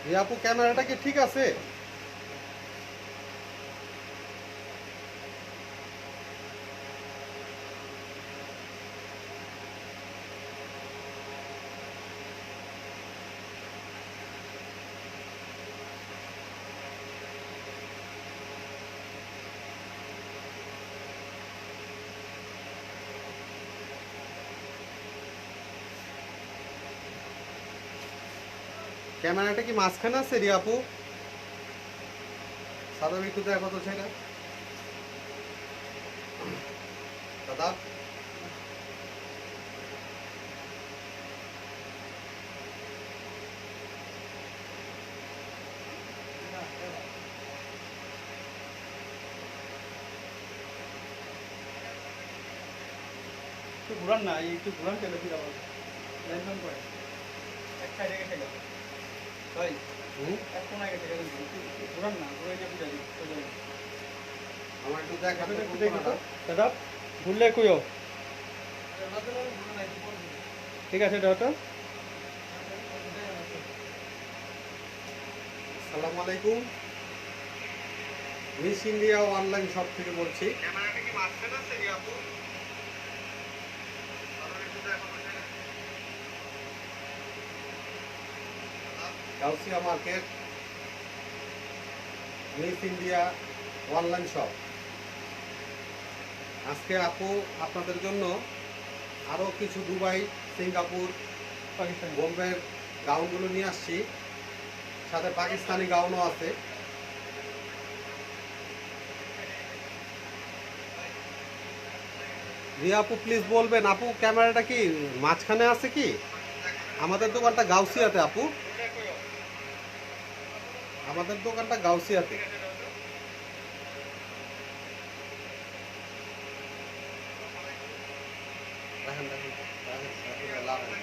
এই আপু ক্যামেরাটা কি ঠিক আছে? ক্যামেরাটা কি মাঝখানে আছে রে আপু? সাদা একটু দেখো তো সেটা দাদা। একটু ঘুরান না, একটু ঘুরান কেন ফিরে আবার লাইন ম্যান করে এক সাইডে গেছে গেল ভাই, এক কোনায় গেছে গেল, একটু ঘুরান না, ঘুরে গিয়ে ফিরে যাবে। আমার একটু দেখাবে একটু দেখো তো দাদা, ঘুরলে কইও। ঠিক আছে দাদা। আসসালামু আলাইকুম, মিস ইন্ডিয়া অনলাইন শপ থেকে বলছি। ক্যামেরাটা কি মাঝখানে আছে রে আপু? Gausia market, miss India online shop. আজকে আপু আপনাদের জন্য আরও কিছু দুবাই, সিঙ্গাপুর, পাকিস্তান বোম্বের গাউনগুলো নিয়ে আসছি, সাথে পাকিস্তানি গাউনও আছে। রিয়া আপু প্লিজ বলবেন, আপু ক্যামেরাটা কি মাঝখানে আছে কি? আমাদের দোকানটা গাউসিয়াতে আপু, আমাদের দোকানটা গাউসিয়াতে। দেখেন দেখেন দেখেন, লাভ নেই।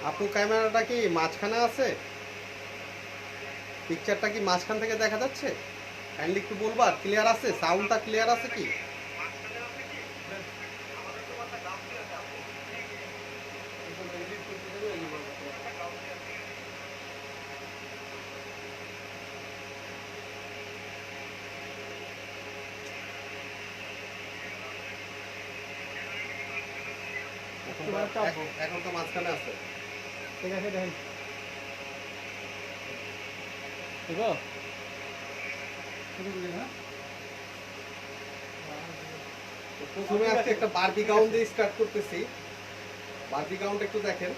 আপু ক্যামেরাটা কি মাঝখানে আছে? পিকচারটা কি মাঝখান থেকে দেখা যাচ্ছে? কাইন্ডলি একটু বলবা, ক্লিয়ার আছে? সাউন্ডটা ক্লিয়ার আছে কি? এখন তো মাঝখানে আছে। ঠিক আছে দেখেন, ঠিক আছে। প্রথমে আজকে একটা বারবি গাউন দিয়ে স্টার্ট করতেছি। বারবি গাউনটা একটু দেখেন।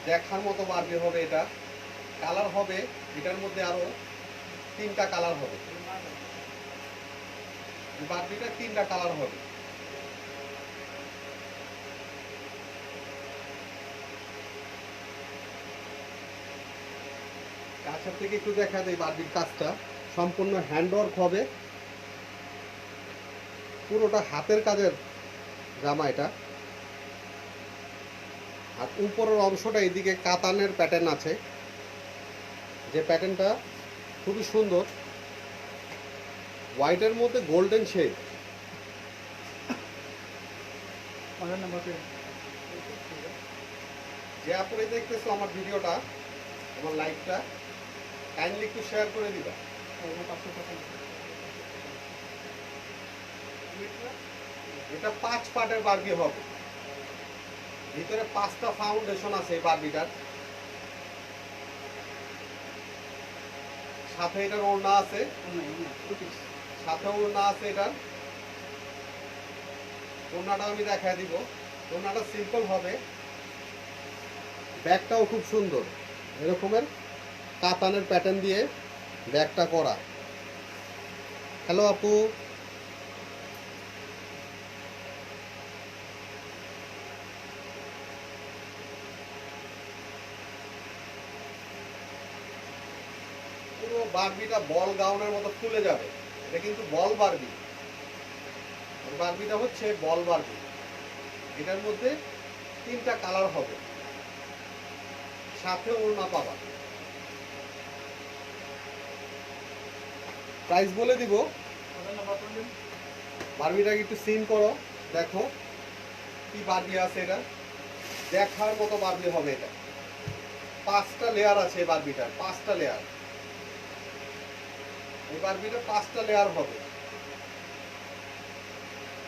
দেখার মতো বারবি হবে এটা। কালার হবে এটার মধ্যে আরো 3টা কালার হবে। বারবিটা 3টা কালার হবে। কাছের থেকে একটু দেখা যায় বারবির কাজটা সম্পূর্ণ হ্যান্ডওয়ার্ক হবে, পুরোটা হাতের কাজের জামা এটা। আর উপরের অংশটা এইদিকে কাতানের প্যাটার্ন আছে, যে প্যাটার্নটা খুবই সুন্দর, হোয়াইটের মধ্যে গোল্ডেন শেড। যে আপনি দেখতেছো আমার ভিডিওটা, আমার লাইভটা, কাইন্ডলি একটু শেয়ার করে দিবা। এটা 5 পার্টের বারবি হবে। ভিতরে 5টা ফাউন্ডেশন আছে এই বারবিটার। সাথে এটার ওড়না আছে, সাথে ওড়না আছে এটার। ওড়নাটা আমি দেখাই দিব। ওড়নাটা সিম্পল হবে, ব্যাগটাও খুব সুন্দর, এরকমের কাতানের প্যাটার্ন দিয়ে ব্যাগটা করা। হ্যালো আপু, পুরো বারবিটা বল গাউনের মতো ফুলে যাবে। এটা কিন্তু বল বারবি, বারবিটা হচ্ছে বল বারবি। এটার মধ্যে 3টা কালার হবে, সাথে ওড়না পাবা। প্রাইস বলে দিব। ওটার নাম্বার বলবেন। বারবিটাকে একটু সিন করো, দেখো কি বারবি আছে। এটা দেখার মতো বারবি হবে। এটা 5টা লেয়ার আছে এই বারবিটার, 5টা লেয়ার। এই বারবিটা 5টা লেয়ার হবে,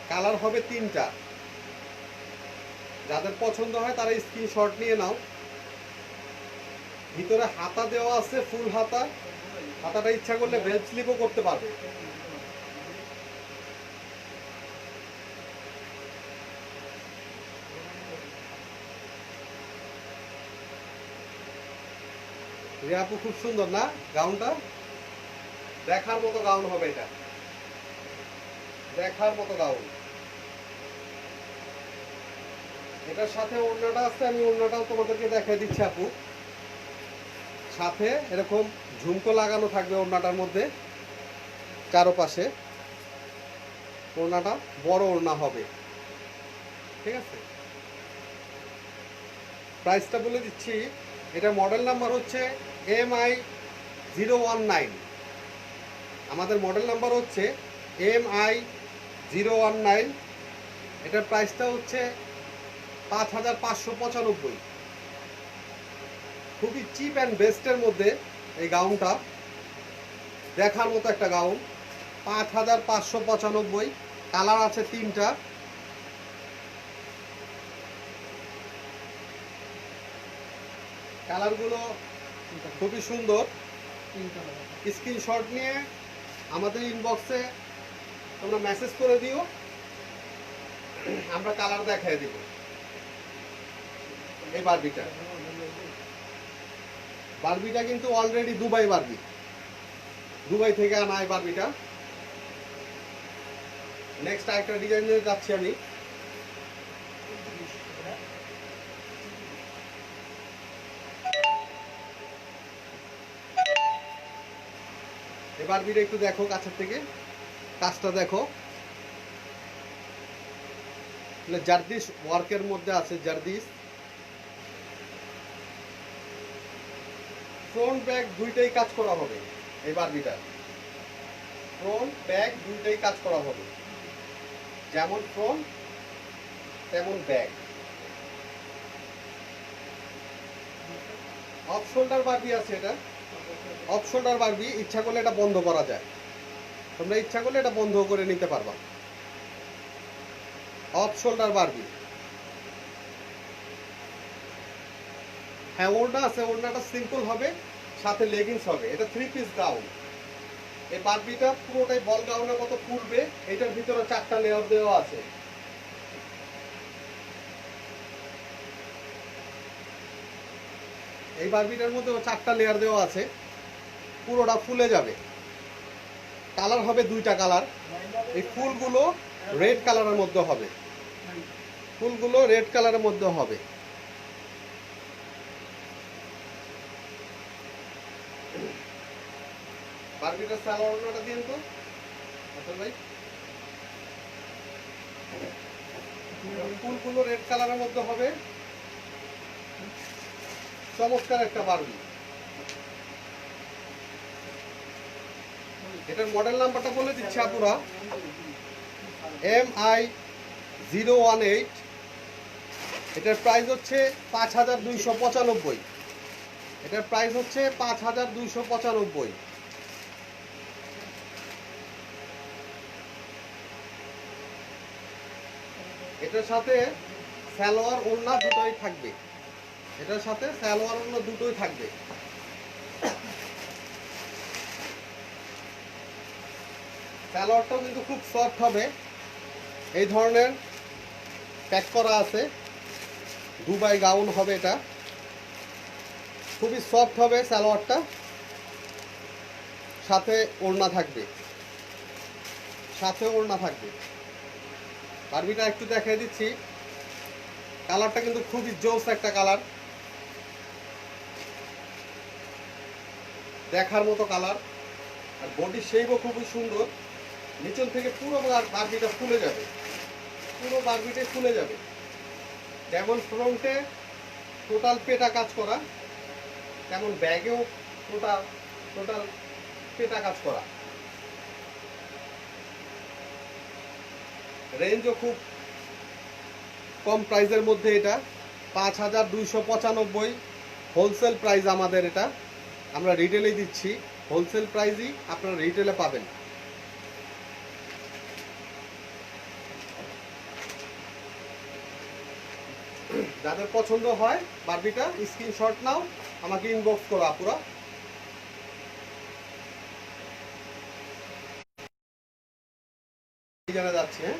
কালার হবে 3টা। যাদের পছন্দ হয় তারা স্ক্রিনশট নিয়ে নাও। ভিতরে হাতা দেওয়া আছে, ফুল হাতা। হাতাটা ইচ্ছা করলে বেল্ট স্লিপও করতে পারবে। রিয়া আপু খুব সুন্দর না গাউনটা? দেখার মতো গাউন হবে এটা, দেখার মতো গাউন। এটার সাথে ওড়নাটা আছে, আমি ওড়নাটাও তোমাদেরকে দেখাই দিচ্ছি আপু। সাথে এরকম ঝুমকো লাগানো থাকবে ওড়নাটার মধ্যে চারপাশে। ওড়নাটা বড় ওড়না হবে, ঠিক আছে। প্রাইসটা বলে দিচ্ছি। এটা মডেল নাম্বার হচ্ছে MI019। আমাদের মডেল নাম্বার হচ্ছে MI019। এটার প্রাইসটা হচ্ছে 5595। খুবই চিপ অ্যান্ড বেস্টের মধ্যে এই গাউনটা, দেখার মতো একটা গাউন। 5595। কালার আছে 3টা। কালারগুলো খুবই সুন্দর। স্ক্রিনশট নিয়ে আমাদের ইনবক্সে তোমরা মেসেজ করে দিও, আমরা কালার দেখাই দিব। এই বারবিটা বারবিটা কিন্তু অলরেডি দুবাই বারবি, দুবাই থেকে আনা এই বারবিটা। নেক্সট আরেকটা ডিজাইনে যাচ্ছি আমি। এই বারবিটা একটু দেখো কাছের থেকে, কাজটা দেখো। জারদিস ওয়ার্কের মধ্যে আছে, জারদিস। ফ্রন্ট ব্যাক দুইটাই কাজ করা হবে এই বারবিটা। ফ্রন্ট ব্যাক দুইটাই কাজ করা হবে, যেমন ফ্রন্ট তেমন ব্যাক। অফ শোল্ডার বারবি আছে এটা, অফ শোল্ডার বারবি। ইচ্ছা করলে এটা বন্ধ করা যায়, তোমরা ইচ্ছা করলে এটা বন্ধ করে নিতে পারবা। Off shoulder Barbie. হ্যাঁ, ওড়না আছে, ওড়নাটা সিম্পল হবে, সাথে লেগিংস হবে। এটা 3 পিস গাউন। এই বারবিটা পুরোটাই বল গাউনের মতো ফুলবে। এটার ভিতরে 4টা লেয়ার দেওয়া আছে। এই বারবিটার মধ্যে 4টা লেয়ার দেওয়া আছে, পুরোটা ফুলে যাবে। কালার হবে 2টা কালার। এই ফুলগুলো রেড কালারের মধ্যে হবে, ফুলগুলো রেড কালারের মধ্যে হবে। বারবিটার সালোয়ার ওড়নাটা দিন তো আসল ভাই। ফুলগুলো রেড কালারের মধ্যে হবে, চমৎকার একটা বারবি। এটার মডেল নাম্বারটা বলে দিচ্ছি আপুরা, MI018। এটার প্রাইস হচ্ছে 5295। এটার প্রাইস হচ্ছে 5295। এটার সাথে সালোয়ার ওড়না দুটোই থাকবে, এটার সাথে সালোয়ার ওড়না দুটোই থাকবে। সালোয়ারটাও কিন্তু খুব সফট হবে। এই ধরনের প্যাক করা আছে, দুবাই গাউন হবে এটা। খুবই সফট হবে সালোয়ারটা, সাথে ওড়না থাকবে। সাথে ওড়না থাকবে। বারবিটা একটু দেখাই দিচ্ছি, কালারটা কিন্তু খুবই জোস একটা কালার, দেখার মতো কালার। আর বডি শেপও খুবই সুন্দর, নিচন থেকে পুরো বারবিটা ফুলে যাবে, পুরো বারবিটাই ফুলে যাবে। যেমন ফ্রন্টে টোটাল পেটা কাজ করা, তেমন ব্যাগেও টোটাল টোটাল পেটা কাজ করা। রেঞ্জও খুব কম প্রাইসের মধ্যে, এটা 5295 হোলসেল প্রাইস আমাদের। এটা আমরা রিটেলে দিচ্ছি, হোলসেল প্রাইসই আপনারা রিটেলে পাবেন। যাদের পছন্দ হয় বারবিটা স্ক্রিনশট নাও, আমাকে ইনবক্স করো আপুরা। জানা যাচ্ছে হ্যাঁ,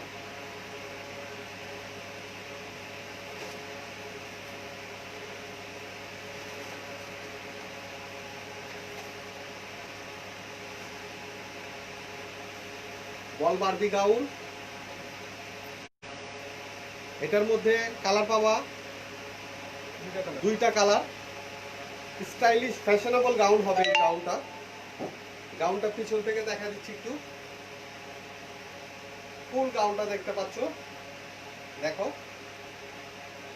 বল বারবি গাউন। এটার মধ্যে কালার পাবা দুইটা কালার, স্টাইলিশ ফ্যাশনেবল গাউন হবে এই গাউনটা। গাউনটা পিছন থেকে দেখা দিচ্ছি একটু, ফুল গাউনটা দেখতে পাচ্ছ, দেখো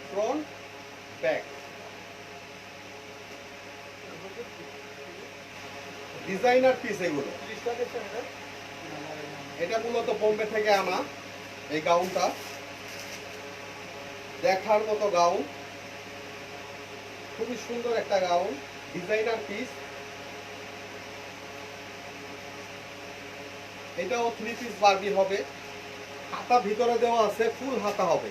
ফ্রন্ট ব্যাক, ডিজাইনার পিস এগুলো। এটা মূলত বোম্বে থেকে আনা এই গাউনটা, দেখার মতো গাউন, খুবই সুন্দর একটা গাউন, ডিজাইনার পিস। এটাও 3 পিস বারবি হবে, হাতা ভিতরে দেওয়া আছে, ফুল হাতা হবে।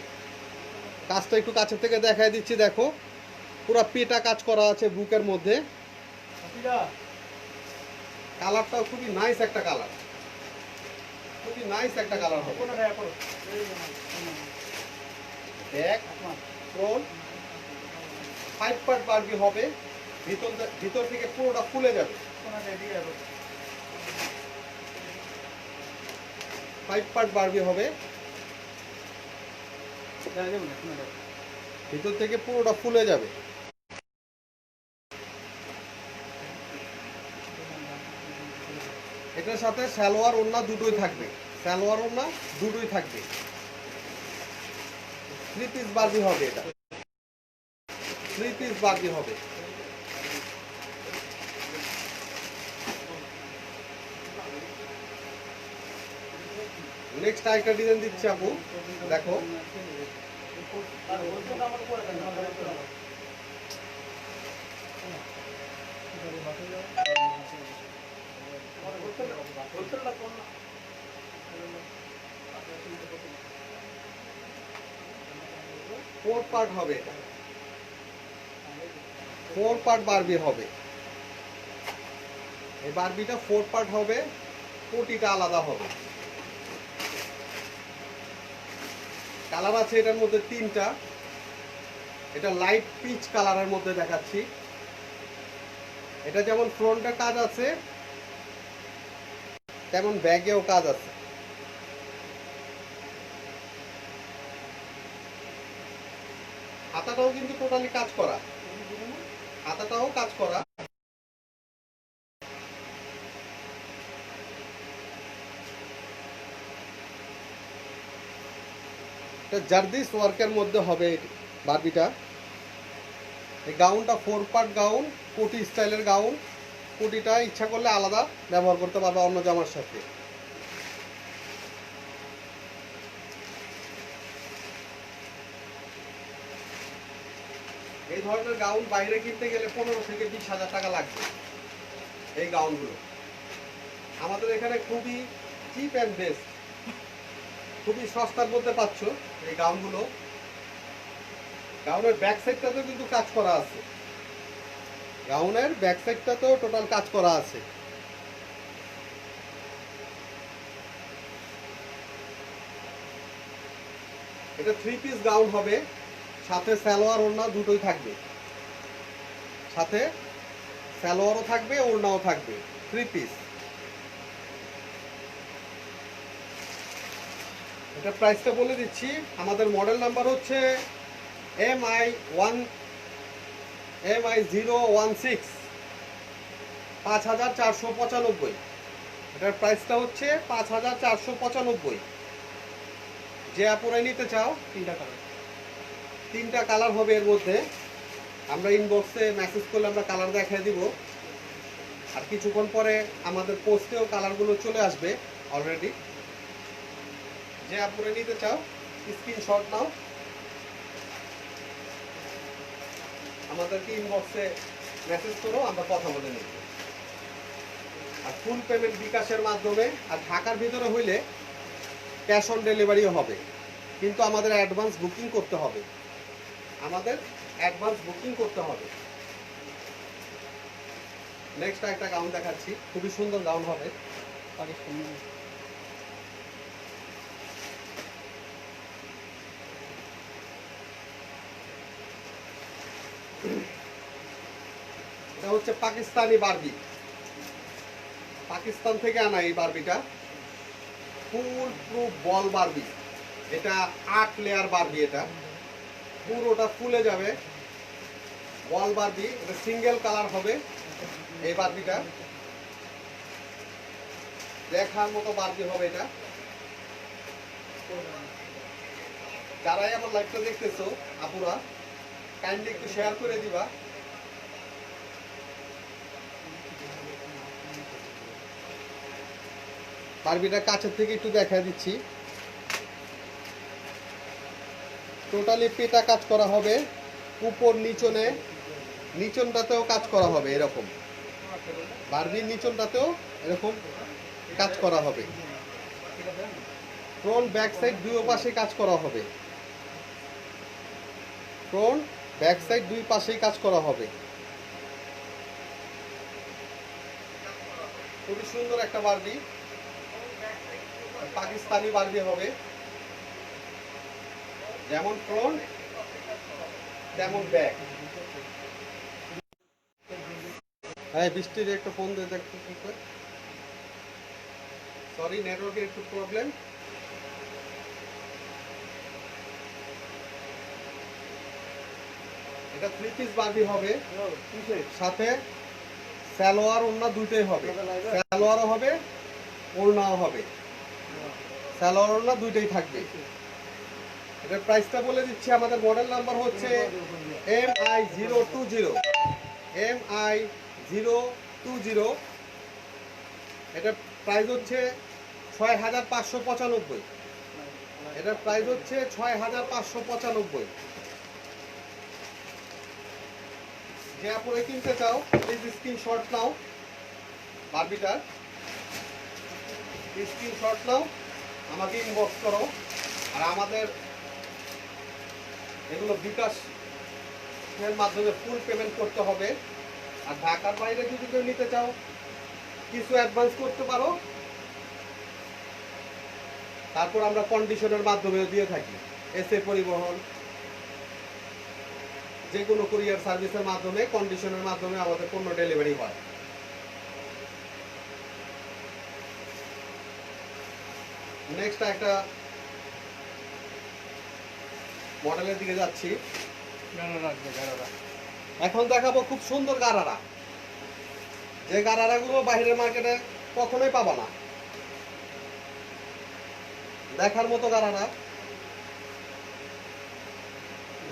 কাজটা একটু কাছের থেকে দেখাই দিচ্ছি, দেখো পুরো পেটা কাজ করা আছে বুকের মধ্যে। কালারটাও খুবই নাইস একটা কালার, খুবই নাইস একটা কালার হবে। ব্যাক ফ্রন্ট 5 পার্ট বারবি হবে, ভিতর থেকে পুরোটা ফুলে যাবে। 5 পার্ট বারবি হবে, ভিতর থেকে পুরোটা ফুলে যাবে। এটার সাথে সালোয়ার ওড়না দুটোই থাকবে, সালোয়ার ওড়না দুটোই থাকবে। 3 পিস বারবি হবে, এটা 3 পিস বারবি হবে। নেক্সট আরেকটা ডিজাইন দিচ্ছি আপু, দেখো ফোর পার্ট হবে, এটা 4 পার্ট বারবি হবে। এই বারবিটা 4 পার্ট হবে, কোটিটা আলাদা হবে। কালার আছে এটার মধ্যে 3টা। এটা লাইট পিচ কালারের মধ্যে দেখাচ্ছি। এটা যেমন ফ্রন্টে কাজ আছে, তেমন ব্যাগেও কাজ আছে। হাতাটাও কিন্তু টোটালি কাজ করা, হাতাটাও কাজ করা। জারদিস ওয়ার্কের মধ্যে হবে বারবিটা। এই গাউনটা 4 পার্ট গাউন, কোটি স্টাইলের গাউন। কোটিটা ইচ্ছা করলে আলাদা ব্যবহার করতে পারবে অন্য জামার সাথে। এই ধরনের গাউন বাইরে কিনতে গেলে 15 থেকে 20 হাজার টাকা লাগবে। এই গাউনগুলো আমাদের এখানে খুবই চিপ অ্যান্ড বেস্ট, খুবই সস্তার মধ্যে পাচ্ছ এই গাউনগুলো। গাউনের ব্যাক সাইডটাতেও কিন্তু কাজ করা আছে, গাউনের ব্যাক সাইডটাতেও টোটাল কাজ করা আছে। এটা 3 পিস গাউন হবে, সাথে সালোয়ার ওড়না দুটোই থাকবে, সাথে সালোয়ারও থাকবে ওড়নাও থাকবে। 3 পিস এটা প্রাইসটা বলে দিচ্ছি। আমাদের মডেল নাম্বার হচ্ছে MI016 5495। এটার প্রাইসটা হচ্ছে 5495। যে আপুরাই নিতে চাও, তিনটা কালার হবে এর মধ্যে। আমরা ইনবক্সে মেসেজ করলে আমরা কালার দেখিয়ে দিব, আর কিছুক্ষণ পরে আমাদের পোস্টেও কালারগুলো চলে আসবে অলরেডি। যে আপুরা নিতে চাও স্ক্রিনশট নাও, আমাদেরকে ইনবক্সে মেসেজ করো, আমরা কথা বলে নিব। আর ফুল পেমেন্ট বিকাশের মাধ্যমে, আর ঢাকার ভিতরে হইলে ক্যাশ অন ডেলিভারিও হবে, কিন্তু আমাদের অ্যাডভান্স বুকিং করতে হবে। নেক্সট একটা গাউন দেখাচ্ছি, খুবই সুন্দর গাউন হবে। পাকিস্তানি এটা হচ্ছে পাকিস্তানি বারবি, পাকিস্তান থেকে আনা এই বারবিটা। ফুল প্রুফ বল বারবি, এটা 8 লেয়ার বারবি। এটা পুরোটা ফুলে যাবে বল বারবি। এটা সিঙ্গেল কালার হবে এই বারবিটা, দেখার মতো বারবি হবে এটা। যারাই আমার লাইভটা দেখতেছো আপুরা, কাইন্ডলি একটু শেয়ার করে দিবা। বারবিটা কাছের থেকে একটু দেখা দিচ্ছি। টোটালি পেটা কাজ করা হবে, উপর নিচনে, নিচনটাতেও কাজ করা হবে এরকম। বারবির নিচনটাতেও এরকম কাজ করা হবে। ফ্রন্ট ব্যাক সাইড দুই পাশে কাজ করা হবে। ফ্রন্ট ব্যাক সাইড দুই পাশেই কাজ করা হবে। খুবই সুন্দর একটা বারবি, পাকিস্তানি বারবি হবে। যেমন ফ্রন্ট তেমন ব্যাক। হ্যাঁ, বৃষ্টির একটু ফোন দিয়ে দেখতে, সরি নেটওয়ার্কের একটু প্রবলেম। এটা 3 পিস বারবি হবে, সাথে সালোয়ার ওড়না দুইটাই হবে। সালোয়ারও হবে, ওড়নাও হবে। সালোয়ার ওড়না দুইটাই থাকবে। এটার প্রাইসটা বলে দিচ্ছি। আমাদের মডেল নাম্বার হচ্ছে MI020। এটার প্রাইস হচ্ছে 6595। এটার প্রাইস হচ্ছে 6595। যে আপনারা কিনতে চাও প্লিজ স্ক্রিনশট নাও, বারবিটার স্ক্রিনশট নাও, আমাকে ইনবক্স করো। আর আমাদের এগুলো বিকাশ এর মাধ্যমে ফুল পেমেন্ট করতে হবে। আর ঢাকার বাইরে যদি কেউ নিতে চাও কিছু অ্যাডভান্স করতে পারো, তারপর আমরা কন্ডিশনের মাধ্যমে দিয়ে থাকি। এসএ পরিবহন, যে কোনো কুরিয়ার সার্ভিসের মাধ্যমে, কন্ডিশনের মাধ্যমে আমাদের পণ্য ডেলিভারি হয়। নেক্সট একটা মডেলের দিকে যাচ্ছি। এখন দেখাবো খুব সুন্দর গারারা, যে গারারাগুলো বাইরের মার্কেটে কখনোই পাবা না। দেখার মতো গারারা,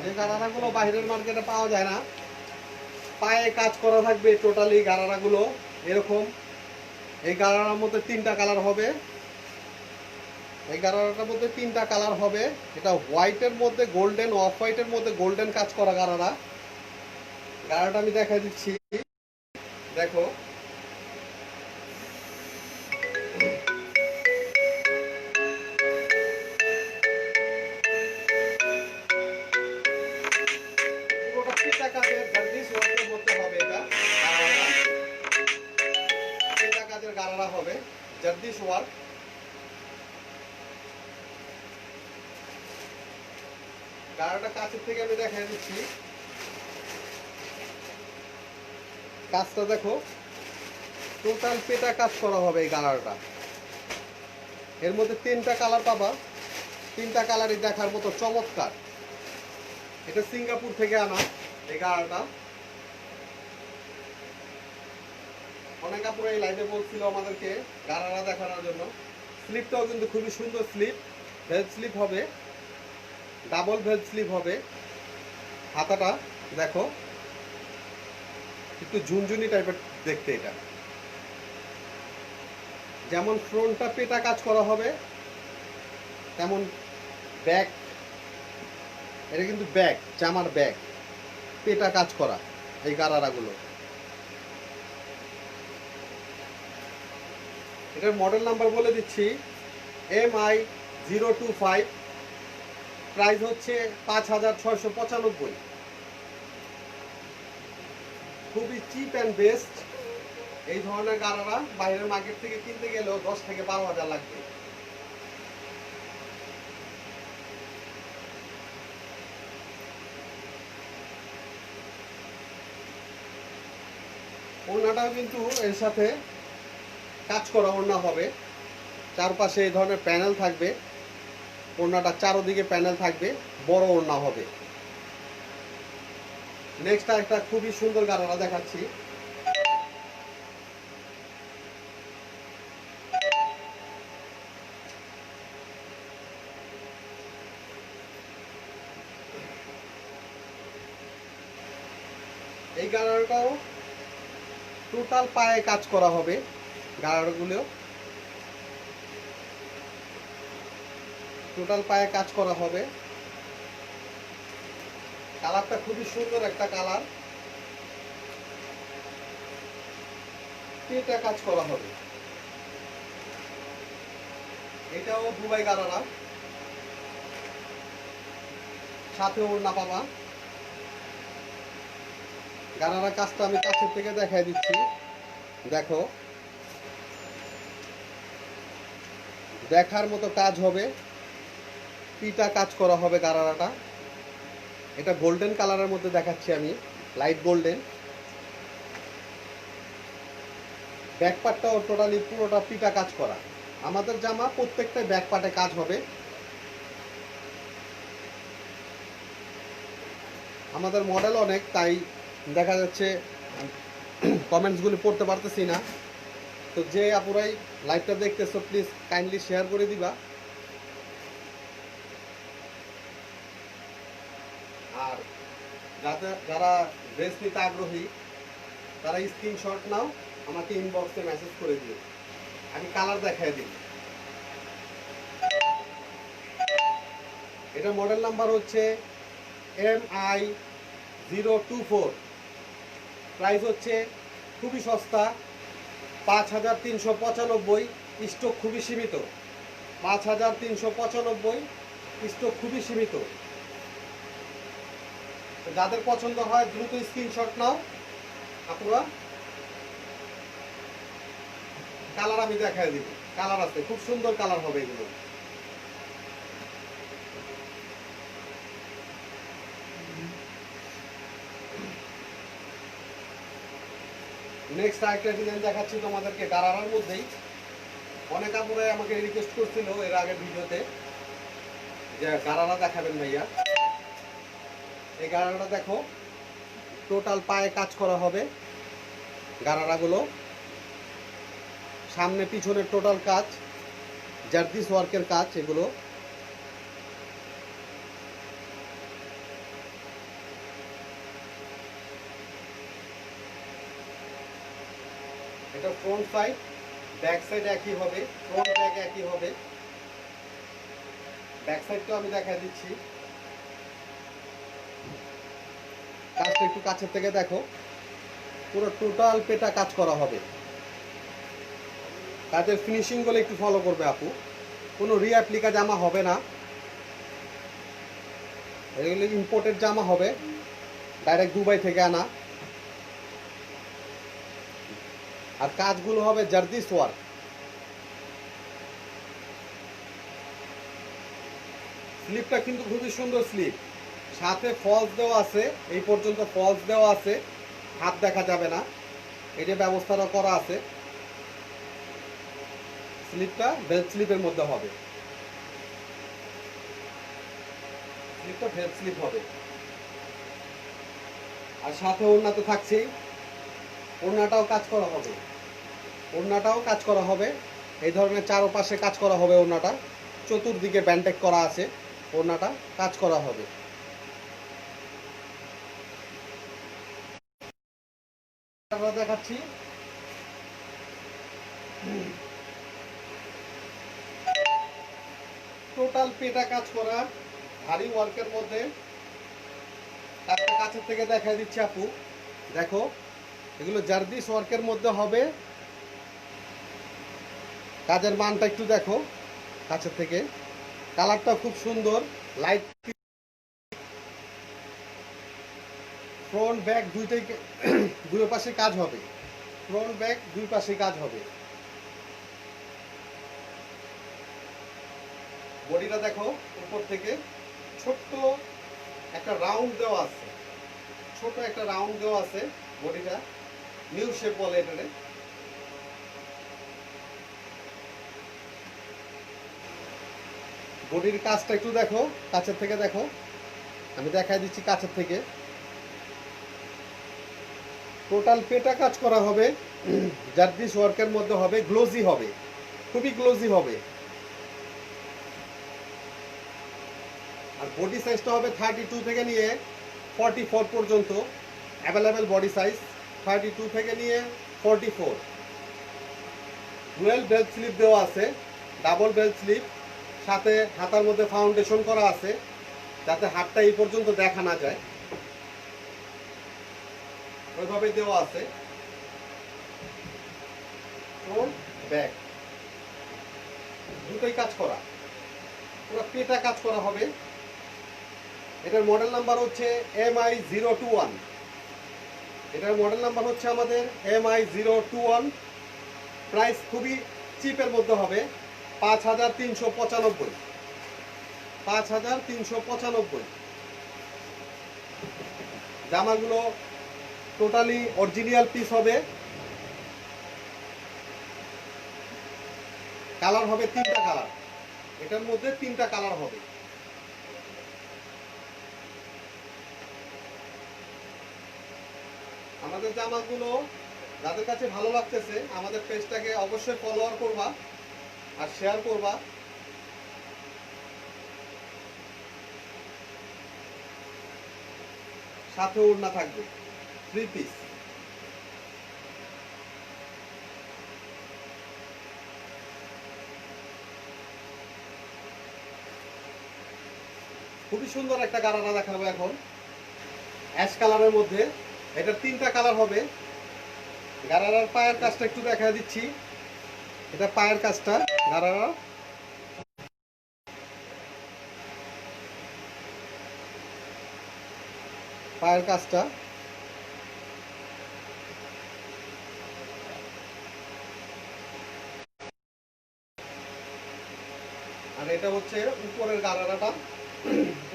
যে গারারাগুলো বাইরের মার্কেটে পাওয়া যায় না। পায়ে কাজ করা থাকবে টোটালি গারারাগুলো এরকম। এই গারারার মধ্যে 3টা কালার হবে। এই গারারাটার মধ্যে 3টা কালার হবে। এটা হোয়াইটের মধ্যে গোল্ডেন, অফ হোয়াইটের মধ্যে গোল্ডেন কাজ করা গারারা। গারারাটা আমি দেখাই দিচ্ছি, দেখো। পুরোটা পিটা কাজের জার্দিস ওয়ার্কের মধ্যে হবে। এটা পিটা কাজের গারারা হবে, জার্দিস ওয়ার্ক। গারাটা কাছের থেকে আমি দেখাই দিচ্ছি। কাজটা দেখো, টোটাল পেটা কাজ করা হবে এই গারাটা। এর মধ্যে 3টা কালার পাবা। তিনটা কালারই দেখার মতো চমৎকার। এটা সিঙ্গাপুর থেকে আনা এই গাড়াটা। অনেক কাপড় এই লাইনে বলছিল আমাদেরকে গাড়ারা দেখানোর জন্য। স্লিপটাও কিন্তু খুবই সুন্দর স্লিপ, ভেলভ স্লিপ হবে, ডাবল ভেলভ স্লিপ হবে। হাতাটা দেখো একটু ঝুনঝুনি টাইপের দেখতে। এটা যেমন ফ্রন্টটা পেটা কাজ করা হবে, তেমন ব্যাক, এটা কিন্তু ব্যাগ, জামার ব্যাগ পেটা কাজ করা এই গারারাগুলো। এটার মডেল নাম্বার বলে দিচ্ছি MI025, প্রাইস হচ্ছে 5695। খুবই চিপ অ্যান্ড বেস্ট। এই ধরনের গারারা বাইরের মার্কেট থেকে কিনতে গেলেও 10 থেকে 12 হাজার লাগবে। ওড়নাটাও কিন্তু এর সাথে কাজ করা ওড়না হবে, চারপাশে এই ধরনের প্যানেল থাকবে। ওড়নাটা চারদিকে প্যানেল থাকবে, বড় ওড়না হবে। নেক্সট একটা খুবই সুন্দর গারারা দেখাচ্ছি। এই গারারাটাও টোটাল পায়ে কাজ করা হবে। গারারাগুলো টোটাল পায়ে কাজ করা হবে। কালারটা খুবই সুন্দর একটা কালার, পেটা কাজ করা হবে। এটাও দুবাই গারারা, সাথে ওড়না পাবা। গারারা কাজটা আমি কাছের থেকে দেখাই দিচ্ছি, দেখো দেখার মতো কাজ হবে, পিটা কাজ করা হবে গারারাটা। এটা গোল্ডেন কালারের মধ্যে দেখাচ্ছি আমি, লাইট গোল্ডেন। ব্যাক পার্টটাও টোটালি পুরোটা পিটা কাজ করা। আমাদের জামা প্রত্যেকটা ব্যাক পার্টে কাজ হবে। আমাদের মডেল অনেক, তাই দেখা যাচ্ছে কমেন্টসগুলি পড়তে পারতেছি না। তো যে আপুরাই লাইভটা দেখতেছো প্লিজ কাইন্ডলি শেয়ার করে দিবা। আর যারা ড্রেস নিতে আগ্রহী তারা স্ক্রিনশট নাও, আমাকে ইনবক্সে মেসেজ করে দিও। আমি কালার দেখাই দিই। এটা মডেল নাম্বার হচ্ছে MI024, প্রাইস হচ্ছে খুবই সস্তা, 5395। স্টক খুবই সীমিত, 5395, স্টক খুবই সীমিত। যাদের পছন্দ হয় দ্রুত স্ক্রিনশট নাও আপনারা। কালার আমি দেখাই দিব, কালার আছে, খুব সুন্দর কালার হবে এগুলো। নেক্সট আরেকটা ডিজাইন দেখাচ্ছি তোমাদেরকে গারারার মধ্যেই। অনেক কাপড়ে আমাকে রিকোয়েস্ট করছিল এর আগের ভিডিওতে যে গারারা দেখাবেন ভাইয়া। এই গারারাটা দেখো, টোটাল পায়ে কাজ করা হবে গারারাগুলো, সামনে পিছনে টোটাল কাজ, জারদিস ওয়ার্কের কাজ এগুলো। এটা ফ্রন্ট সাইড, ব্যাক সাইড একই হবে, ফ্রন্ট ব্যাক একই হবে। ব্যাক সাইডটাও আমি দেখা দিচ্ছি, কাজটা একটু কাছের থেকে দেখো। পুরো টোটাল পেটা কাজ করা হবে। কাজের ফিনিশিং গুলো একটু ফলো করবে আপু, কোনো রিঅ্যাপ্লিকা জামা হবে না, এগুলো ইম্পোর্টেড জামা হবে, ডাইরেক্ট দুবাই থেকে আনা। আর কাজগুলো হবে জারদিস ওয়ার্ক। স্লিপটা কিন্তু খুবই সুন্দর স্লিপ, সাথে ফলস দেওয়া আছে, এই পর্যন্ত ফলস দেওয়া আছে, হাত দেখা যাবে না, এটা ব্যবস্থাটা করা আছে। স্লিপটা বেল্ট স্লিপের মধ্যে হবে। স্লিপটা ভেল স্লিপ হবে। আর সাথে ওড়না তো থাকছেই, ওড়নাটাও কাজ করা হবে, ওড়নাটাও কাজ করা হবে। এই ধরনের চারপাশে কাজ করা হবে, ওড়নাটা চতুর্দিকে ব্যান্ডেক করা আছে, ওড়নাটা কাজ করা হবে। দেখাচ্ছি, টোটাল পেটা কাজ করা ভারী ওয়ার্কের মধ্যে। একটা কাছের থেকে দেখা দিচ্ছি আপু, দেখো এগুলো জারদিস ওয়ার্কের মধ্যে হবে। কাজের মানটা একটু দেখো কাছের থেকে, কালারটা খুব সুন্দর, লাইট। ফ্রন্ট ব্যাক দুইটাই দুই পাশে কাজ হবে, ফ্রন্ট ব্যাক দুই পাশে কাজ হবে। বডিটা দেখো উপর থেকে ছোট্ট একটা রাউন্ড দেওয়া আছে, ছোট একটা রাউন্ড দেওয়া আছে। বডিটা নিউ শেপ বলে এটারে। বডির কাজটা একটু দেখো কাছের থেকে, দেখো আমি দেখাই দিচ্ছি কাছের থেকে। টোটাল পেটা কাজ করা হবে, জারদিস ওয়ার্কের মধ্যে হবে, গ্লোজি হবে, খুবই গ্লোজি হবে। আর বডি সাইজটা হবে 32 থেকে নিয়ে 44 পর্যন্ত অ্যাভেলেবেল বডি সাইজ, 32 থেকে নিয়ে 44। ডুয়েল বেল্ট স্লিপ দেওয়া আছে, ডাবল বেল্ট স্লিপ, সাথে হাতার মধ্যে ফাউন্ডেশন করা আছে যাতে হাতটা এই পর্যন্ত দেখা না যায়, ওইভাবে দেওয়া আছে। ফ্রন্ট ব্যাক দুটোই কাজ করা, পুরো পেটা কাজ করা হবে। এটার মডেল নাম্বার হচ্ছে MI021। এটার মডেল নাম্বার হচ্ছে আমাদের MI021। প্রাইস খুবই চিপের মধ্যে হবে, 5395। 5395। জামাগুলো টোটালি অরিজিনাল পিস হবে। কালার হবে 3টা কালার, এটার মধ্যে 3টা কালার হবে। আমাদের জামাগুলো যাদের কাছে ভালো লাগতেছে আমাদের পেজটাকে অবশ্যই ফলোয়ার করবা আর শেয়ার করবা। সাথে ওড়না থাকবে 3 পিস। খুবই সুন্দর একটা গারারা দেখাবো এখন, অ্যাশ কালারের মধ্যে। এটার 3টা কালার হবে। গারারার পায়ের কাজটা একটু দেখা দিচ্ছি, এটা পায়ের কাজটা গারারা। পায়ের কাজটা আর এটা হচ্ছে উপরের গারারাটা,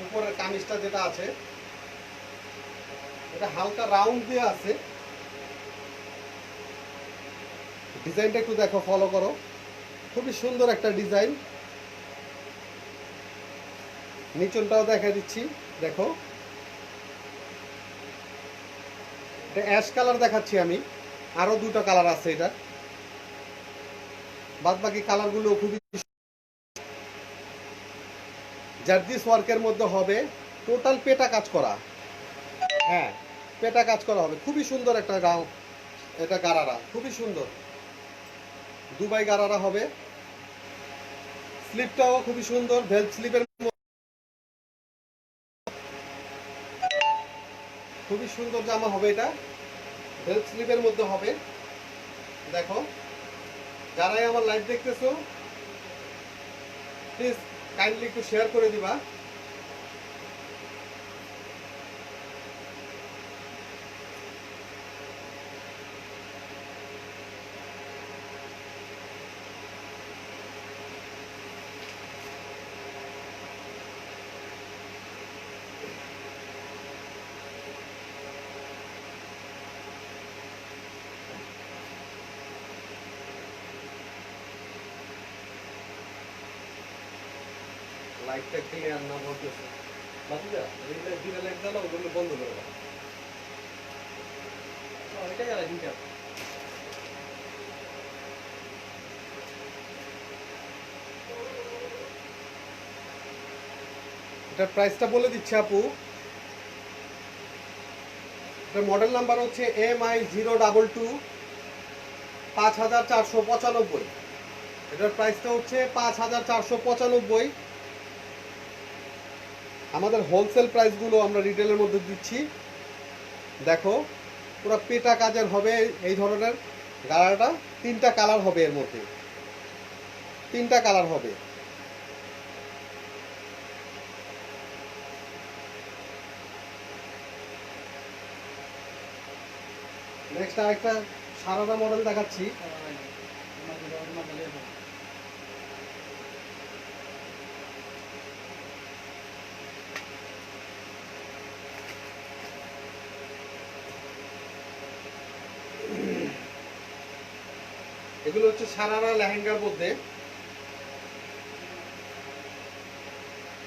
উপরের কামিজটা যেটা আছে এটা হালকা রাউন্ড দিয়ে আছে। ডিজাইনটা একটু দেখো, ফলো করো, খুবই সুন্দর একটা ডিজাইন। নিচনটাও দেখা দিচ্ছি, দেখো এটা অ্যাশ কালার দেখাচ্ছি আমি, আরো 2টা কালার আছে এটা। বাদ বাকি কালারগুলো খুবই জারদিস ওয়ার্কের মধ্যে হবে। টোটাল পেটা কাজ করা, হ্যাঁ পেটা কাজ করা হবে। খুবই সুন্দর একটা গাও, এটা গারারা খুবই সুন্দর, দুবাই গারারা হবে। স্লিপটাও খুবই সুন্দর, ভেলভ স্লিপের খুবই সুন্দর জামা হবে এটা, ভেলভ স্লিপের মধ্যে হবে। দেখো যারাই আমার লাইভ দেখতেছো প্লিজ কাইন্ডলি একটু শেয়ার করে দিবা। লাইটটা ক্লিয়ার না বলতেছে। বাতিজা এইটা দুইটা লাইট দাও ওগুলো বন্ধ করে দাও। এটাই আর দুইটা এটার প্রাইসটা বলে দিচ্ছি আপু। এটার মডেল নাম্বার হচ্ছে MI022 5495। এটার প্রাইসটা হচ্ছে 5495। আমাদের হোলসেল প্রাইসগুলো আমরা রিটেলের মধ্যে দিচ্ছি। দেখো পুরো পেটা কাজের হবে এই ধরনের গাড়াটা। 3টা কালার হবে এর মধ্যে, 3টা কালার হবে। নেক্সট আরেকটা সারারা মডেল দেখাচ্ছি। এগুলো হচ্ছে সারারা লেহেঙ্গার মধ্যে।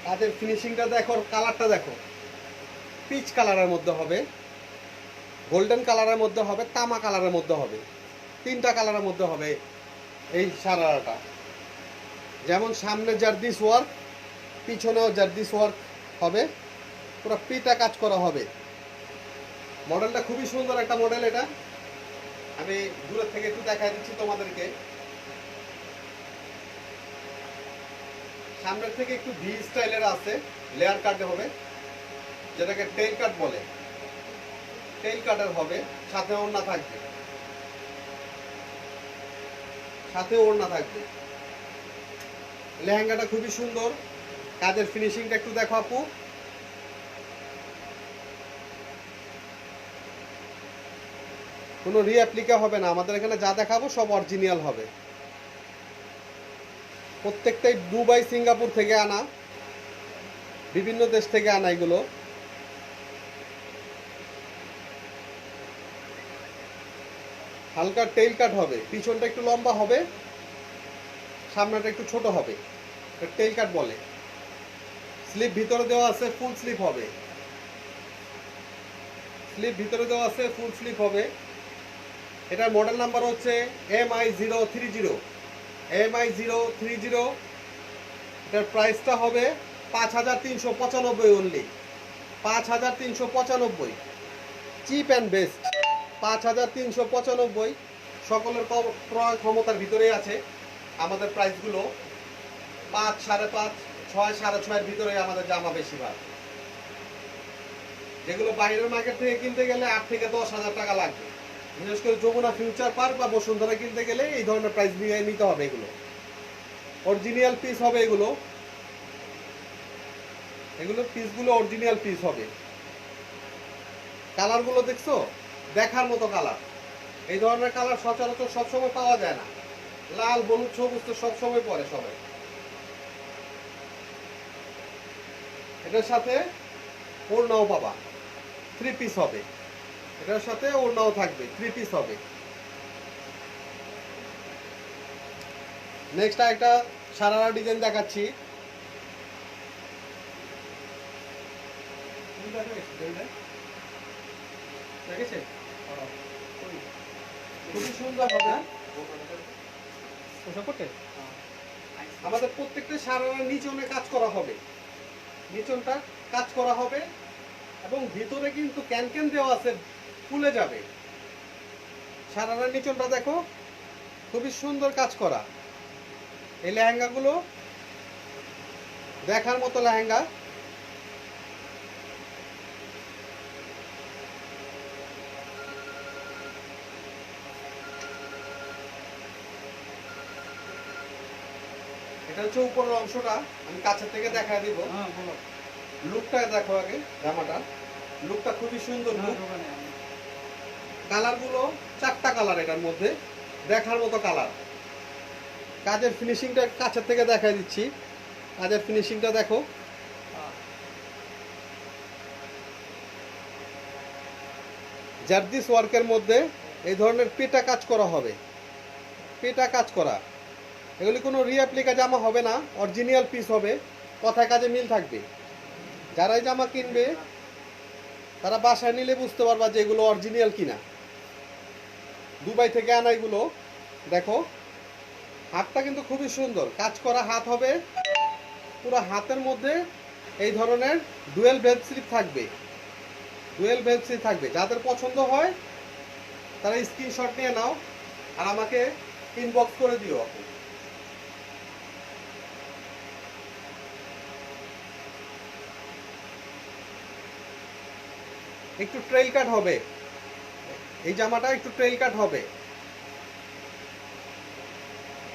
কাজের ফিনিশিংটা দেখো, কালারটা দেখো, পিচ কালারের মধ্যে হবে, গোল্ডেন কালারের মধ্যে হবে, তামা কালারের মধ্যে হবে। 3টা কালারের মধ্যে হবে এই সারারাটা। যেমন সামনে জারদিস ওয়ার্ক, পিছনেও জারদিস ওয়ার্ক হবে, পুরো পিটা কাজ করা হবে। মডেলটা খুবই সুন্দর একটা মডেল। এটা আমি দূরের থেকে একটু দেখাই দিচ্ছি তোমাদেরকে। সামনের থেকে একটু ভি স্টাইলের আছে, লেয়ার কাটে হবে, যেটাকে টেইল কাট বলে। টেইল কাটের হবে, সাথে ওড়না থাকবে, সাথে ওড়না থাকবে। লেহেঙ্গাটা খুবই সুন্দর। কাজের ফিনিশিংটা একটু দেখো আপু। কোনো রিঅ্যাপ্লিকা হবে না, আমাদের এখানে যা দেখাবো সব অরিজিনাল হবে। প্রত্যেকটাই দুবাই সিঙ্গাপুর থেকে আনা, বিভিন্ন দেশ থেকে আনা এগুলো। হালকা টেইল কাট হবে, পিছনটা একটু লম্বা হবে, সামনেটা একটু ছোট হবে, টেইল কাট বলে। স্লিপ ভিতরে দেওয়া আছে, ফুল স্লিপ হবে। স্লিপ ভিতরে দেওয়া আছে, ফুল স্লিপ হবে। এটার মডেল নাম্বার হচ্ছে MI030। MI030। এটার প্রাইসটা হবে 5395 অনলি। 5395, chip and best. 5395 সকলের ক্রয় ক্ষমতার ভিতরেই আছে আমাদের প্রাইসগুলো। 5, 5.5, 6, 6.5 ভিতরে আমাদের জামা বেশিরভাগ। যেগুলো বাইরের মার্কেট থেকে কিনতে গেলে 8 থেকে 10,000 টাকা লাগবে। বিশেষ করে যমুনা ফিউচার পার্ক বা বসুন্ধরা কিনতে গেলে এই ধরনের প্রাইস নিয়ে নিতে হবে। এগুলো অরিজিনাল পিস হবে। এগুলো পিসগুলো অরিজিনাল পিস হবে। কালারগুলো দেখছো, দেখার মতো কালার। এই ধরনের কালার সচরাচর সবসময় পাওয়া যায় না। লাল, হলুদ, সবুজ তো সবসময় পরে সবাই। এটার সাথে ওড়নাও পাবা, 3 পিস হবে। এটার সাথে ওড়নাও থাকবে, 3 পিস হবে। নেক্সট একটা সারারা ডিজাইন দেখাচ্ছি। খুবই সুন্দর হবে। আমাদের প্রত্যেকটা সারারা নিচনে কাজ করা হবে, নিচনটা কাজ করা হবে এবং ভিতরে কিন্তু ক্যান দেওয়া আছে, ফুলে যাবে। সারারা নিচনটা দেখো, খুবই সুন্দর কাজ করা। এই লেহেঙ্গাগুলো দেখার মতো লেহেঙ্গা। এটা হচ্ছে উপরের অংশটা, আমি কাছের থেকে দেখা দিব। লুকটা দেখো আগে, জামাটা লুকটা খুবই সুন্দর। কালারগুলো 4টা কালার এটার মধ্যে, দেখার মতো কালার। কাজের ফিনিশিংটা কাছের থেকে দেখাই দিচ্ছি। কাজের ফিনিশিংটা দেখো, জারদিস ওয়ার্কের মধ্যে এই ধরনের পেটা কাজ করা হবে, পেটা কাজ করা। এগুলি কোনো রিঅ্যাপ্লিকা জামা হবে না, অরিজিনাল পিস হবে, কথায় কাজে মিল থাকবে। যারা এই জামা কিনবে তারা বাসায় নিলে বুঝতে পারবা যে এগুলো অরিজিনাল কিনা। দুবাই থেকে আনা এগুলো দেখো, হাতটা কিন্তু খুবই সুন্দর, কাজ করা হাত হবে। পুরো হাতের মধ্যে এই ধরনের ডুয়েল বেল স্লিপ থাকবে, ডুয়েল বেল স্লিপ থাকবে। যাদের পছন্দ হয় তারা স্ক্রিনশট নিয়ে নাও আর আমাকে ইনবক্স করে দিও আপু। একটু ট্রেল কাট হবে এই জামাটা, একটু ট্রেল কাট হবে।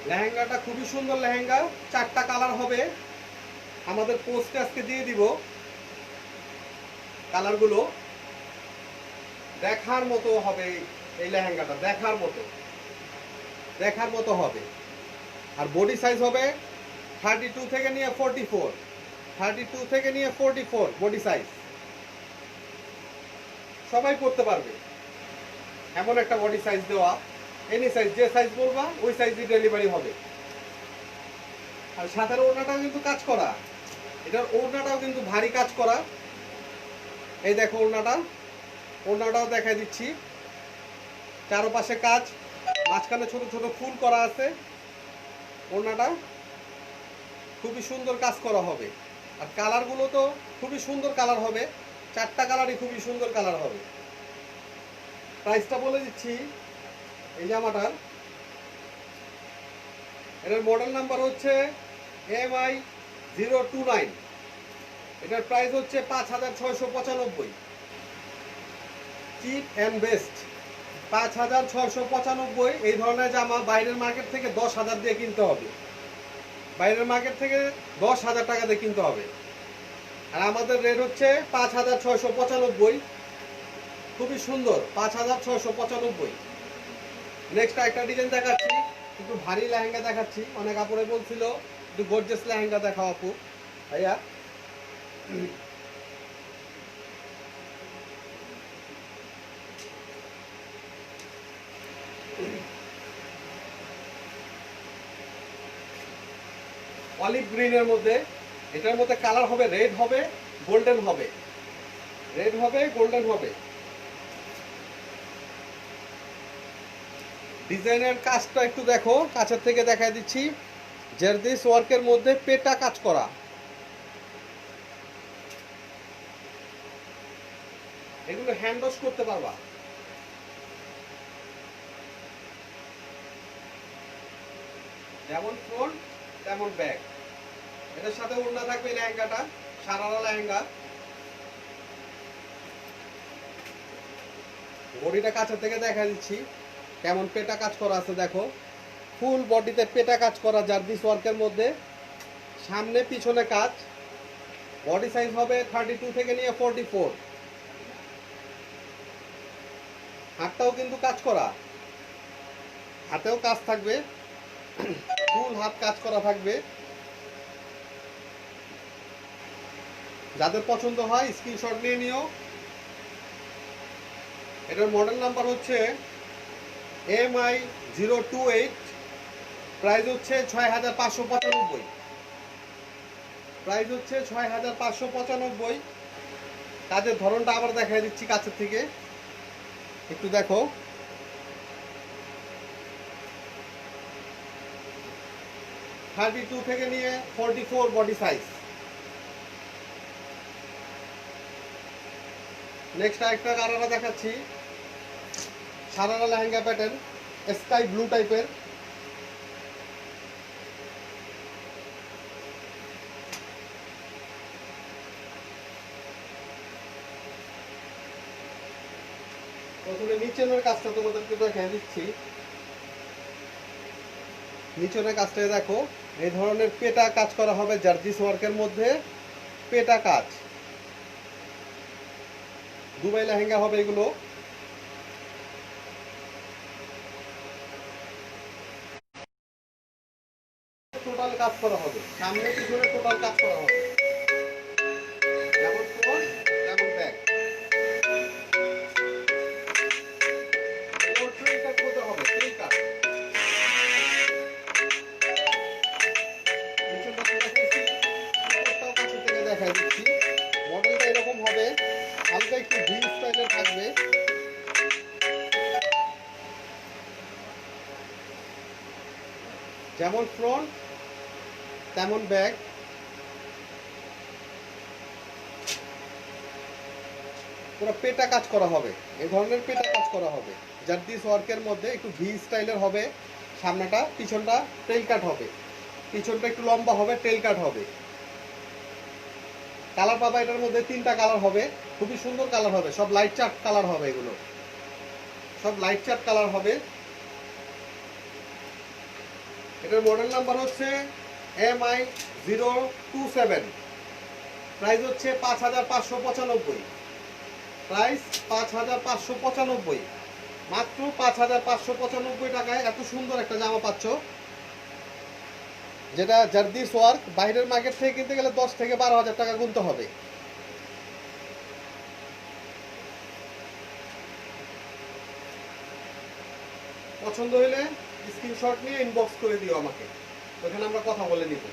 লেহেঙ্গাটা খুবই সুন্দর লেহেঙ্গা, 4টা কালার হবে। আমাদের পোস্টে আজকে দিয়ে দিব কালারগুলো। দেখার মতো হবে এই লেহেঙ্গাটা, দেখার মতো হবে। আর বডি সাইজ হবে 32 থেকে নিয়ে 44, 32 থেকে নিয়ে 44 বডি সাইজ। সবাই পরতে পারবে এমন একটা বডি সাইজ দেওয়া। এনি সাইজ, যে সাইজ বলবা ওই সাইজই ডেলিভারি হবে। আর সাথের ওড়নাটাও কিন্তু কাজ করা, এটার ওড়নাটাও কিন্তু ভারী কাজ করা। এই দেখো ওড়নাটাও দেখাই দিচ্ছি। চারপাশে কাজ, মাঝখানে ছোট ছোট ফুল করা আছে। ওড়নাটা খুবই সুন্দর কাজ করা হবে। আর কালারগুলো তো খুবই সুন্দর কালার হবে, 4টা কালারই খুবই সুন্দর কালার হবে। প্রাইসটা বলে দিচ্ছি এই জামাটার। এটার মডেল নাম্বার হচ্ছে MI029। এটার প্রাইস হচ্ছে 5695। Chip and best 5695। এই ধরনের জামা বাইরের মার্কেট থেকে 10,000 দিয়ে কিনতে হবে, বাইরের মার্কেট থেকে 10,000 টাকা দিয়ে কিনতে হবে। আর আমাদের রেট হচ্ছে 5695। খুবই সুন্দর, 5695। নেক্সট একটা ডিজাইন দেখাচ্ছি, একটু ভারী লেহেঙ্গা দেখাচ্ছি। অনেক আপুরে বলছিল একটু গর্জিয়াস লেহেঙ্গা দেখাও আপু। ভাইয়া অলিভ গ্রিনের মধ্যে, এটার মধ্যে কালার হবে রেড হবে, গোল্ডেন হবে, রেড হবে, গোল্ডেন হবে। ডিজাইনের কাজটা একটু দেখো, কাছের থেকে দেখাই দিচ্ছি। জারদিস ওয়ার্কের মধ্যে পেটা কাজ করা। এগুলো হ্যান্ড ওয়াশ করতে পারবা। যেমন ফ্রন্ট তেমন ব্যাক। এটার সাথে ওড়না থাকবে লেহেঙ্গাটা, সারারা লেহেঙ্গা। বডিটা কাছের থেকে দেখা দিচ্ছি কেমন পেটা কাজ করা আছে দেখো। ফুল বডিতে পেটা কাজ করা জারদিস ওয়ার্কের মধ্যে, সামনে পিছনে কাজ। বডি সাইজ হবে 32 থেকে নিয়ে 44। হাতটাও কিন্তু কাজ করা, হাতেও কাজ থাকবে, ফুল হাত কাজ করা থাকবে। যাদের পছন্দ হয় স্ক্রিনশট নিয়ে নিও। এটার মডেল নাম্বার হচ্ছে MI028। প্রাইস হচ্ছে 6595। প্রাইস হচ্ছে 6595। কাজের ধরনটা আবার দেখাই দিচ্ছি কাছের থেকে, একটু দেখো। থার্টি টু থেকে নিয়ে 44 বডি সাইজ। নেক্সট আরেকটা গারারা দেখাচ্ছি, sharara lehenga pattern, sky blue টাইপের। প্রথমে নিচের কাজটা তোমাদেরকে দেখাই দিচ্ছি। নিচের কাজটা দেখো, এই ধরনের পেটা কাজ করা হবে জারদিস ওয়ার্কের মধ্যে, পেটা কাজ। দুবাই লেহেঙ্গা হবে এগুলো। টোটাল কাজ করা হবে, সামনে পিছনে টোটাল কাজ করা হবে। যেমন ফ্রন্ট তেমন ব্যাক। ট্রেল কাট করতে হবে, ট্রেল কাট। দেখাই দিচ্ছি যেমন ফ্রন্ট তেমন ব্যাক। পুরো পেটা কাজ করা হবে, এই ধরনের পেটা কাজ করা হবে। জারদিস ওয়ার্কের মধ্যে একটু ভি স্টাইলের হবে, সামনেটা পিছনটা টেল কাট হবে, পিছনটা একটু লম্বা হবে, টেল কাট হবে। কালার পাবা এটার মধ্যে 3টা কালার হবে, খুবই সুন্দর কালার হবে, সব লাইট চার্ট কালার হবে, এগুলো সব লাইট চার্ট কালার হবে। এটার মডেল নাম্বার হচ্ছে MI027, প্রাইস হচ্ছে 5595, প্রাইস 5595, মাত্র 5595 টাকায় এত সুন্দর একটা জামা পাচ্ছ, যেটা জারদিস ওয়ার্ক। বাইরের মার্কেট থেকে কিনতে গেলে 10 থেকে 12 হাজার টাকা গুনতে হবে। পছন্দ হলে স্ক্রিনশট নিয়ে ইনবক্স করে দিও আমাকে, ওখানে আমরা কথা বলে নিব।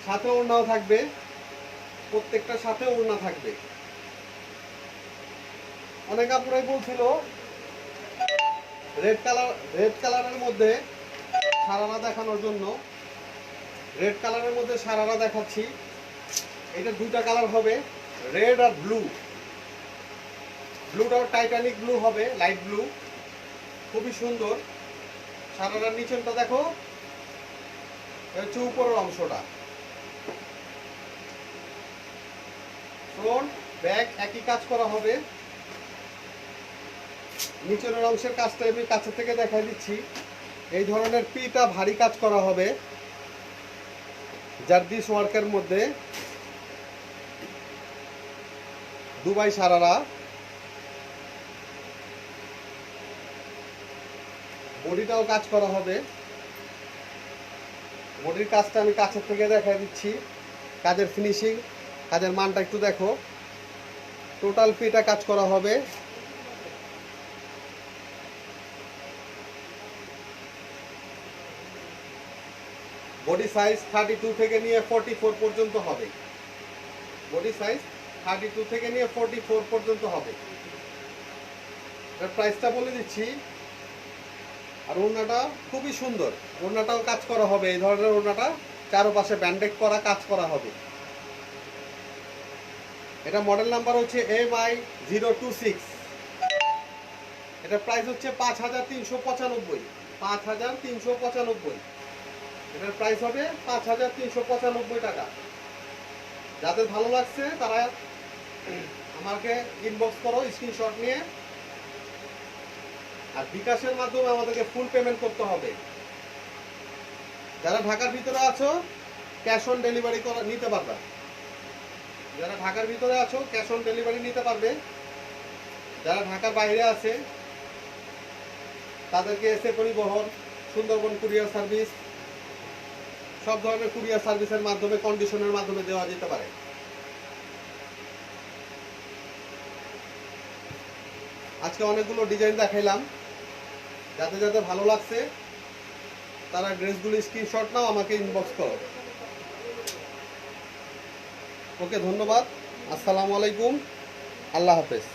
সাথে ওড়নাও থাকবে, প্রত্যেকটার সাথে ওড়না থাকবে। অনেক আপুরাই বলছিল রেড কালারের মধ্যে সারারা দেখানোর জন্য, রেড কালারের মধ্যে সারারা দেখাচ্ছি। এটা 2টা কালার হবে, রেড আর ব্লু। ব্লুটাও টাইটানিক ব্লু হবে, লাইট ব্লু, খুবই সুন্দর। সারারার নিচেরটা দেখো, হচ্ছে উপরের অংশটা। ফ্রন্ট ব্যাক একই কাজ করা হবে। নিচের অংশের কাজটা আমি কাছে থেকে দেখাই দিচ্ছি। এই ধরনের পিটা ভারী কাজ করা হবে জারদিস ওয়ার্কের মধ্যে, দুবাই সারারা। বডিটাও কাজ করা হবে, বডির কাজটা আমি কাছের থেকে দেখাই দিচ্ছি। কাজের ফিনিশিং, কাজের মানটা একটু দেখো। টোটাল পিটা কাজ করা হবে। বডি সাইজ 32 থেকে নিয়ে 44 পর্যন্ত হবে। বডি সাইজ 32 থেকে নিয়ে 44 পর্যন্ত হবে। এর প্রাইসটা বলে দিচ্ছি। আর ওড়নাটা খুবই সুন্দর, ওড়নাটাও কাজ করা হবে। এই ধরনের ওড়নাটা চারপাশে ব্যান্ডেড করা কাজ করা হবে। এটা মডেল নাম্বার হচ্ছে MI026। এটা প্রাইস হচ্ছে 5395, 5395। এটার প্রাইস হবে 5395 টাকা। যাদের ভালো লাগছে তারা আমাকে ইনবক্স করো স্ক্রিনশট নিয়ে। আর বিকাশের মাধ্যমে আমাদেরকে ফুল পেমেন্ট করতে হবে। যারা ঢাকার ভিতরে আছো ক্যাশ অন ডেলিভারি নিতে পারবে। যারা ঢাকার ভিতরে আছো ক্যাশ অন ডেলিভারি নিতে পারবে। যারা ঢাকার বাইরে আছে তাদেরকে এসে পরিবহন, সুন্দরবন কুরিয়ার সার্ভিস, সব ধরনের কুরিয়ার সার্ভিসের মাধ্যমে, কন্ডিশনের মাধ্যমে দেওয়া যেতে পারে। আজকে অনেকগুলো ডিজাইন দেখাইলাম। যাতে যাতে ভালো লাগছে তারা ড্রেসগুলো স্ক্রিনশট নাও, আমাকে ইনবক্স করো। ওকে, ধন্যবাদ। আসসালামু আলাইকুম, আল্লাহ হাফেজ।